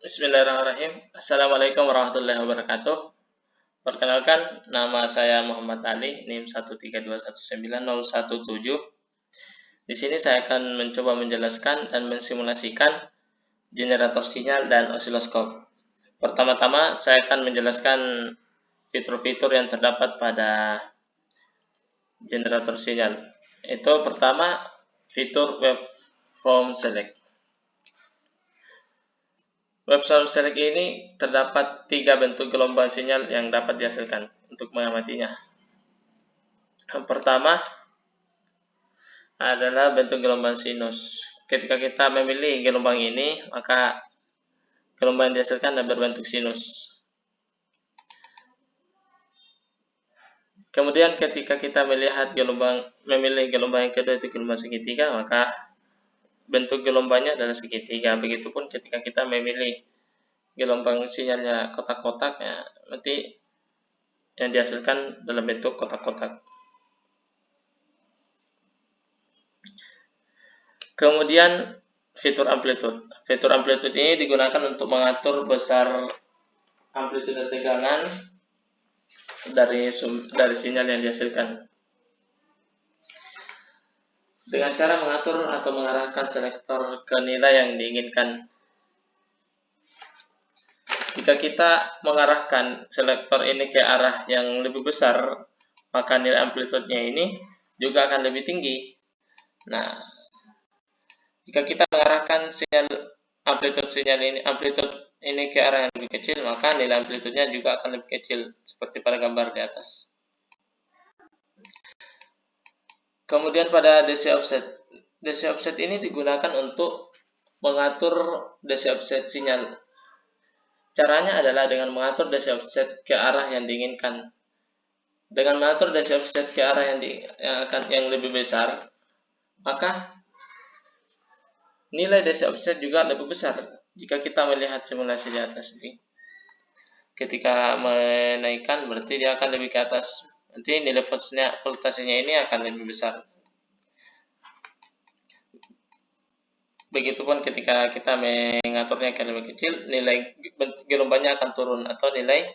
Bismillahirrahmanirrahim. Assalamualaikum warahmatullahi wabarakatuh. Perkenalkan, nama saya Muhammad Ali, NIM 132190117. Di sini saya akan mencoba menjelaskan dan mensimulasikan generator sinyal dan osiloskop. Pertama-tama, saya akan menjelaskan fitur-fitur yang terdapat pada generator sinyal. Itu pertama, fitur waveform select. Waveform select ini terdapat 3 bentuk gelombang sinyal yang dapat dihasilkan untuk mengamatinya. Yang pertama adalah bentuk gelombang sinus. Ketika kita memilih gelombang ini, maka gelombang yang dihasilkan adalah berbentuk sinus. Kemudian ketika kita memilih gelombang yang kedua itu gelombang segitiga, maka bentuk gelombangnya adalah segitiga. Begitupun ketika kita memilih gelombang sinyalnya kotak-kotak, ya, nanti yang dihasilkan dalam bentuk kotak-kotak. Kemudian fitur amplitude. Fitur amplitude ini digunakan untuk mengatur besar amplitude tegangan dari sinyal yang dihasilkan. Dengan cara mengatur atau mengarahkan selektor ke nilai yang diinginkan. Jika kita mengarahkan selektor ini ke arah yang lebih besar, maka nilai amplitude-nya ini juga akan lebih tinggi. Nah, jika kita mengarahkan amplitude ini ke arah yang lebih kecil, maka nilai amplitude-nya juga akan lebih kecil, seperti pada gambar di atas. Kemudian pada DC offset. DC offset ini digunakan untuk mengatur DC offset sinyal. Caranya adalah dengan mengatur DC offset ke arah yang diinginkan. Dengan mengatur DC offset ke arah yang lebih besar, maka nilai DC offset juga lebih besar. Jika kita melihat simulasi di atas ini, ketika menaikkan berarti dia akan lebih ke atas. Nanti nilai voltasenya ini akan lebih besar. Begitupun ketika kita mengaturnya ke lebih kecil, nilai gelombangnya akan turun atau nilai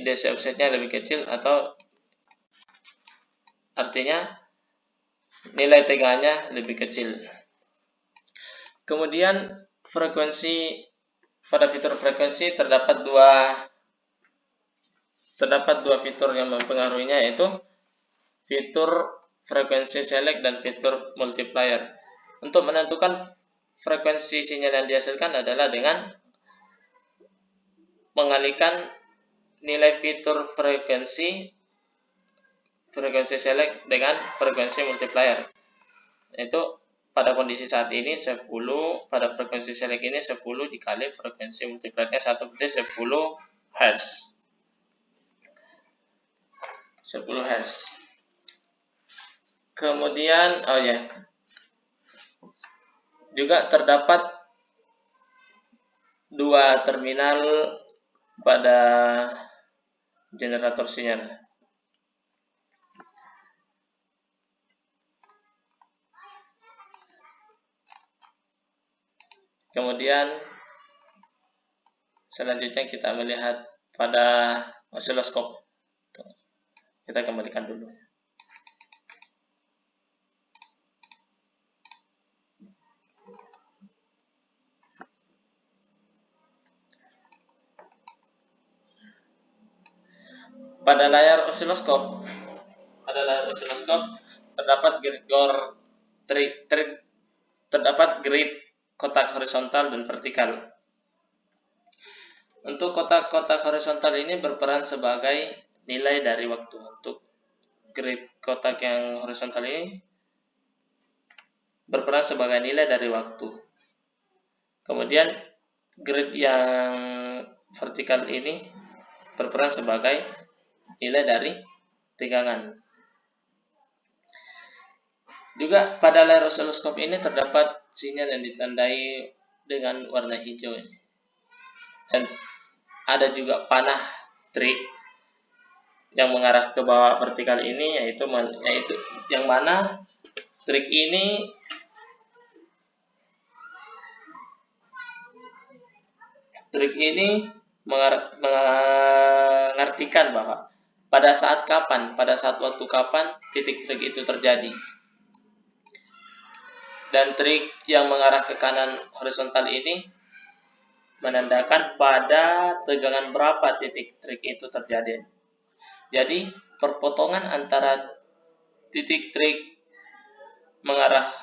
DC offsetnya lebih kecil, atau artinya nilai tegangannya lebih kecil. Kemudian pada fitur frekuensi terdapat dua fitur yang mempengaruhinya, yaitu fitur frekuensi select dan fitur multiplier. Untuk menentukan frekuensi sinyal yang dihasilkan adalah dengan mengalihkan nilai fitur frekuensi select dengan frekuensi multiplier. Itu pada kondisi saat ini 10, pada frekuensi select ini 10 dikali frekuensi multipliernya 1 berarti 10 Hz. 10 Hz. Kemudian juga terdapat 2 terminal pada generator sinyal. Kemudian selanjutnya kita melihat pada osiloskop. Kita kembalikan dulu. Pada layar osiloskop terdapat grid kotak horizontal dan vertikal. Untuk kotak-kotak horizontal ini berperan sebagai nilai dari waktu. Untuk grid kotak yang horizontal ini berperan sebagai nilai dari waktu. Kemudian grid yang vertikal ini berperan sebagai nilai dari tegangan. Juga pada layar osiloskop ini terdapat sinyal yang ditandai dengan warna hijau ini. Dan ada juga panah trik yang mengarah ke bawah vertikal ini, yaitu yang mana trik ini trik ini mengartikan bahwa pada saat waktu kapan titik trik itu terjadi. Dan trik yang mengarah ke kanan horizontal ini menandakan pada tegangan berapa titik trik itu terjadi. Jadi, perpotongan antara titik trik mengarah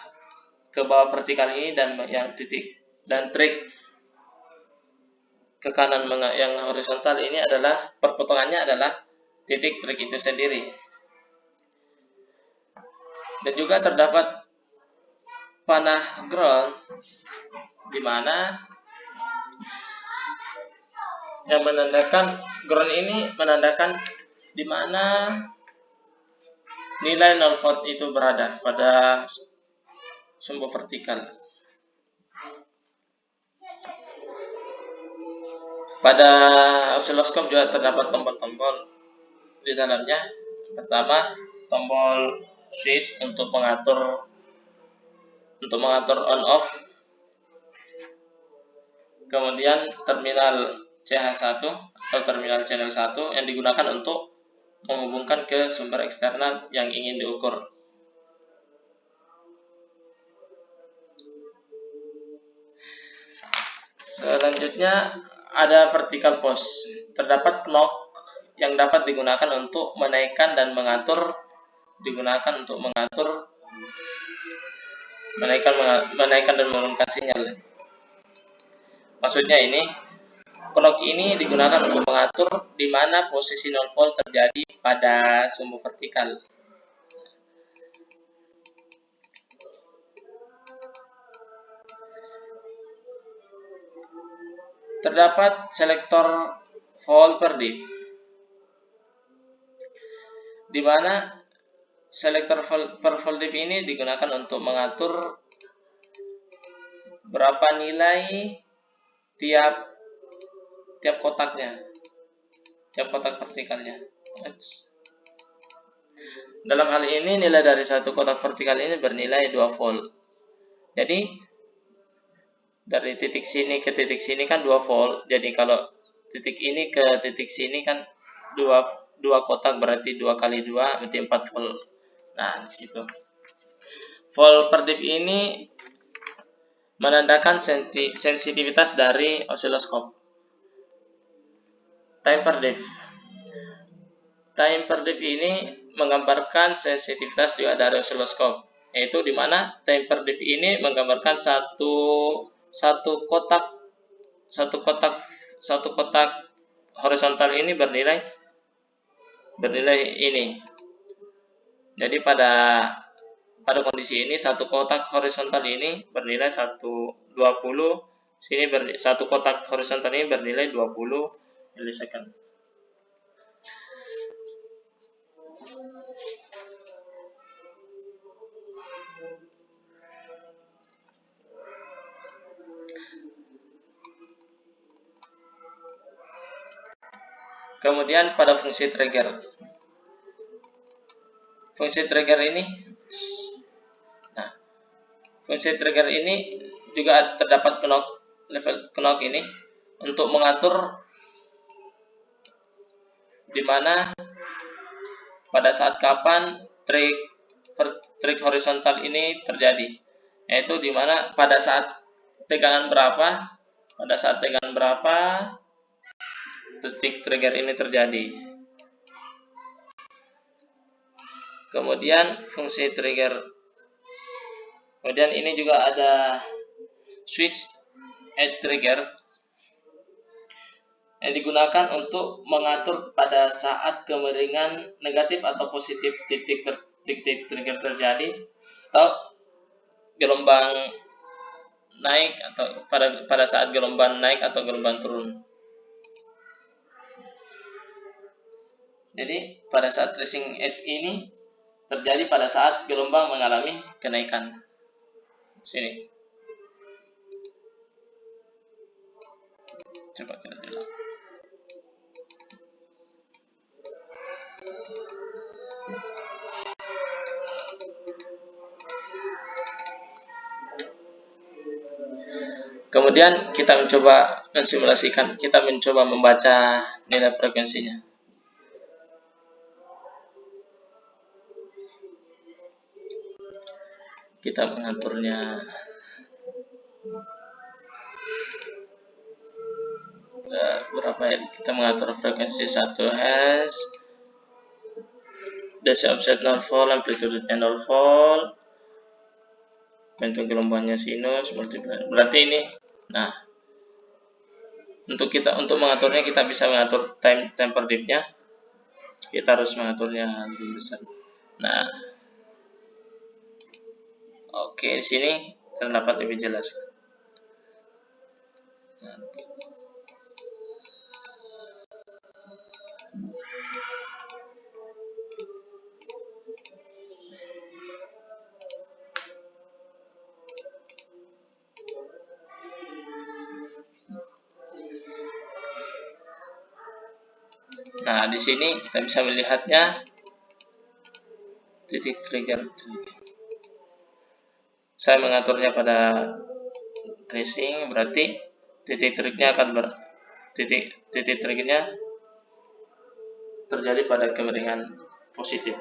ke bawah vertikal ini dan trik ke kanan yang horizontal ini perpotongannya adalah titik trik itu sendiri. Dan juga terdapat panah ground di mana yang menandakan ground ini menandakan di mana nilai 0 volt itu berada pada sumbu vertikal. Pada osiloskop juga terdapat tombol-tombol di dalamnya. Pertama, tombol switch untuk mengatur on off. Kemudian terminal CH1 atau terminal channel 1 yang digunakan untuk menghubungkan ke sumber eksternal yang ingin diukur. Selanjutnya ada vertical post. Terdapat knob yang dapat digunakan untuk menaikkan dan mengatur menaikkan dan menurunkan sinyal. Maksudnya ini, knob ini digunakan untuk mengatur di mana posisi 0 volt terjadi pada sumbu vertikal. Terdapat selektor volt per diff, di mana selektor per volt diff ini digunakan untuk mengatur berapa nilai tiap kotaknya, tiap kotak vertikalnya. Dalam hal ini nilai dari satu kotak vertikal ini bernilai 2 volt. Jadi dari titik sini ke titik sini kan 2 volt. Jadi kalau titik ini ke titik sini kan 2 kotak, berarti 2 kali 2 berarti 4 volt. Nah, di situ. Volt per diff ini menandakan sensitivitas dari osiloskop. Time per diff. Time per diff ini menggambarkan sensitivitas juga dari osiloskop, yaitu di mana time per diff ini menggambarkan satu kotak horizontal ini bernilai ini. Jadi pada kondisi ini satu kotak horizontal ini bernilai 20, satu kotak horizontal ini bernilai 20 milisecond. Kemudian pada fungsi trigger. Fungsi trigger ini juga terdapat level knob ini untuk mengatur di mana pada saat kapan trik horizontal ini terjadi, yaitu di mana pada saat tegangan berapa titik trigger ini terjadi. Kemudian fungsi trigger. Kemudian ini juga ada switch edge trigger yang digunakan untuk mengatur pada saat kemiringan negatif atau positif titik trigger terjadi, atau gelombang naik atau pada saat gelombang naik atau gelombang turun. Jadi pada saat tracing edge ini terjadi pada saat gelombang mengalami kenaikan. Sini. Coba kita lihat. Kemudian kita mencoba mensimulasikan, kita mencoba membaca nilai frekuensinya. Kita mengaturnya berapa ya? Kita mengatur frekuensi 1 Hz, dasi offset 0 volt, amplitudenya 0 volt, bentuk gelombangnya sinus, berarti ini. Nah, untuk mengaturnya kita bisa mengatur temper dip-nya. Kita harus mengaturnya lebih besar. Nah, oke, di sini terdapat lebih jelas. Nah, di sini kita bisa melihatnya titik trigger. Saya mengaturnya pada tracing, berarti titik triggernya terjadi pada kemiringan positif.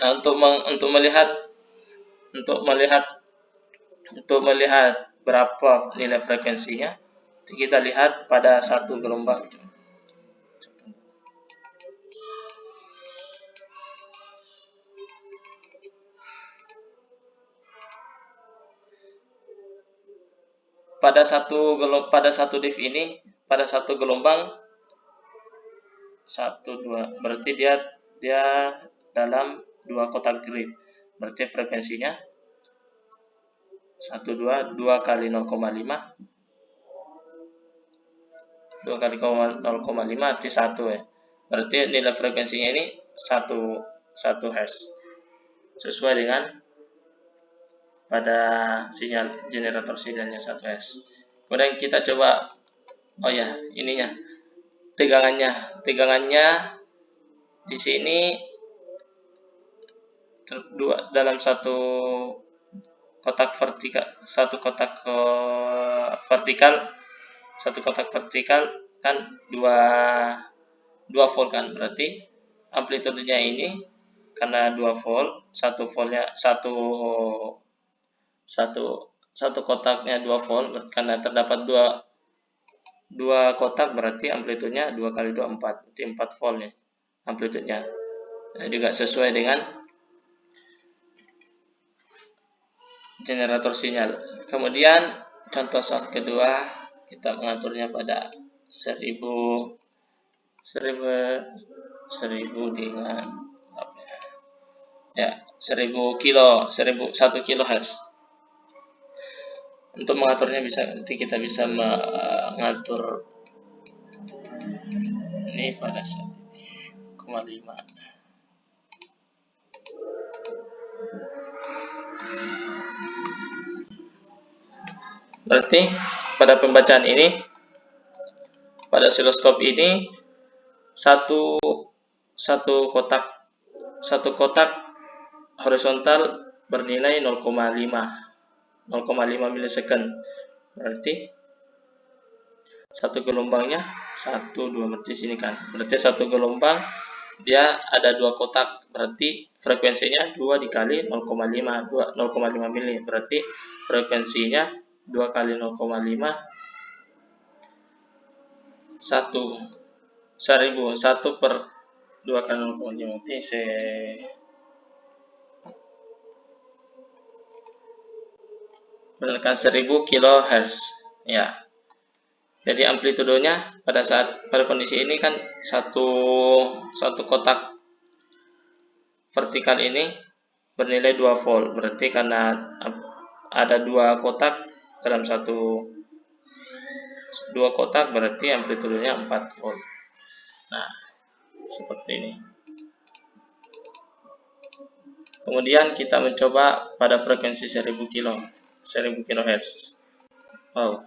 Nah, untuk melihat berapa nilai frekuensinya, kita lihat pada satu gelombang. Pada satu div ini, pada satu gelombang 1 2, berarti dia dalam 2 kotak grid. Berarti frekuensinya 1 2 kali 0,5 arti 1 ya. Berarti nilai frekuensinya ini 1 Hz. Sesuai dengan pada generator sinyalnya 1 Hz. Kemudian kita coba, ininya tegangannya di sini dalam satu kotak vertikal kan 2 volt kan, berarti amplitudenya ini karena 2 volt, satu kotaknya 2 volt, karena terdapat dua kotak, berarti amplitudenya 2 kali 2 4, berarti 4 volt ya amplitudenya. Nah, juga sesuai dengan generator sinyal. Kemudian contoh saat kedua, kita mengaturnya pada 1000 dengan 1 kHz. Untuk mengaturnya kita bisa mengatur ini pada 1,5. Berarti pada pembacaan ini, pada osiloskop ini satu kotak horizontal bernilai 0,5 milisecond. Berarti satu gelombangnya 1 2, berarti sini kan. Berarti satu gelombang dia ada 2 kotak, berarti frekuensinya 2 dikali 0,5 mili, berarti frekuensinya 2 kali 0,5 1 per 2 kali 0,5, berarti berdasarkan 1000 kHz ya. Jadi amplitudenya pada kondisi ini kan satu kotak vertikal ini bernilai 2 volt. Berarti karena ada 2 kotak dalam 2 kotak, berarti amplitudenya 4 volt. Nah, seperti ini. Kemudian kita mencoba pada frekuensi 1000 kHz. Wow.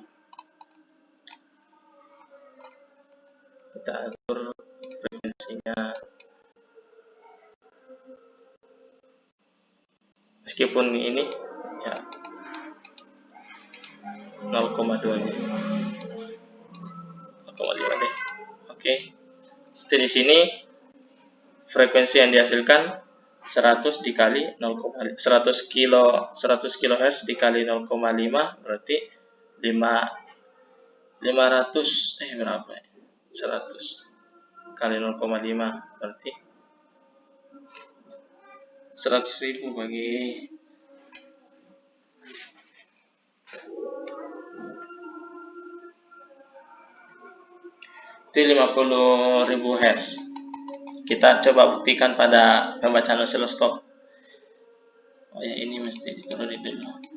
Kita atur frekuensinya, meskipun ini ya 0,2 nya 0,5 deh. Oke. Jadi di sini frekuensi yang dihasilkan 100 dikali 100 kHz dikali 0,5 berarti 500 berapa ya? 100 kali 0,5 berarti 100.000 bagi 50.000 Hz. Kita coba buktikan pada pembacaan osiloskop. Oh ya, ini mesti diturunin dulu.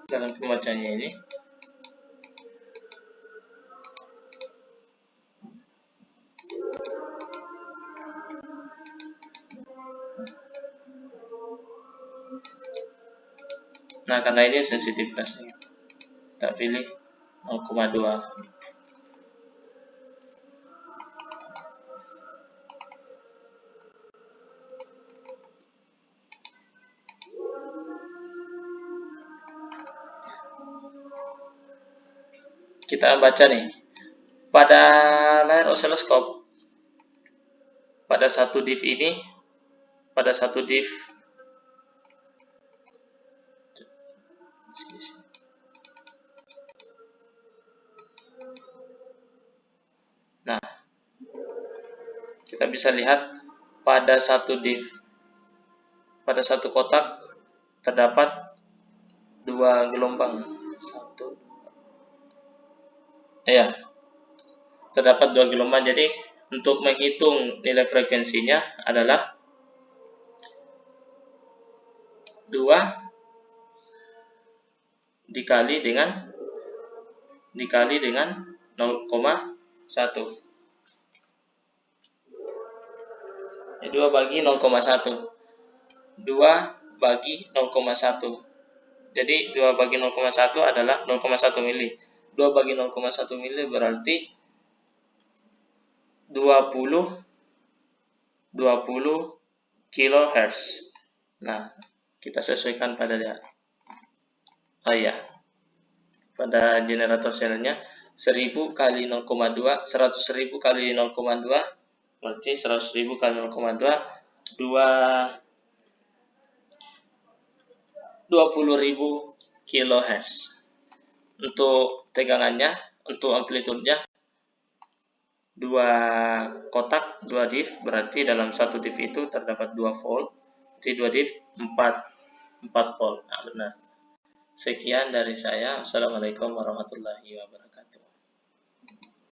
Dalam pembacaannya ini nah, karena ini sensitivitasnya kita pilih 0,2. Kita baca nih pada layar osiloskop, pada satu div ini, pada satu div nah, kita bisa lihat pada satu div, pada satu kotak terdapat 2 gelombang. Terdapat 2 gelombang. Jadi untuk menghitung nilai frekuensinya adalah 2 dikali dengan 0,1. 2 bagi 0,1. 2 bagi 0,1. Jadi 2 bagi 0,1 adalah 0,1 mili. 2 bagi 0,1 mili berarti 20 kHz. Nah, kita sesuaikan pada pada generator selnya 1000 kali 0,2, 100.000 kali 0,2 berarti 100.000 kali 0,2 20.000 kHz. Untuk tegangannya, untuk amplitudenya 2 kotak, 2 div, berarti dalam satu div itu terdapat 2 volt. Jadi 2 div 4 volt. Nah, benar. Sekian dari saya. Assalamualaikum warahmatullahi wabarakatuh.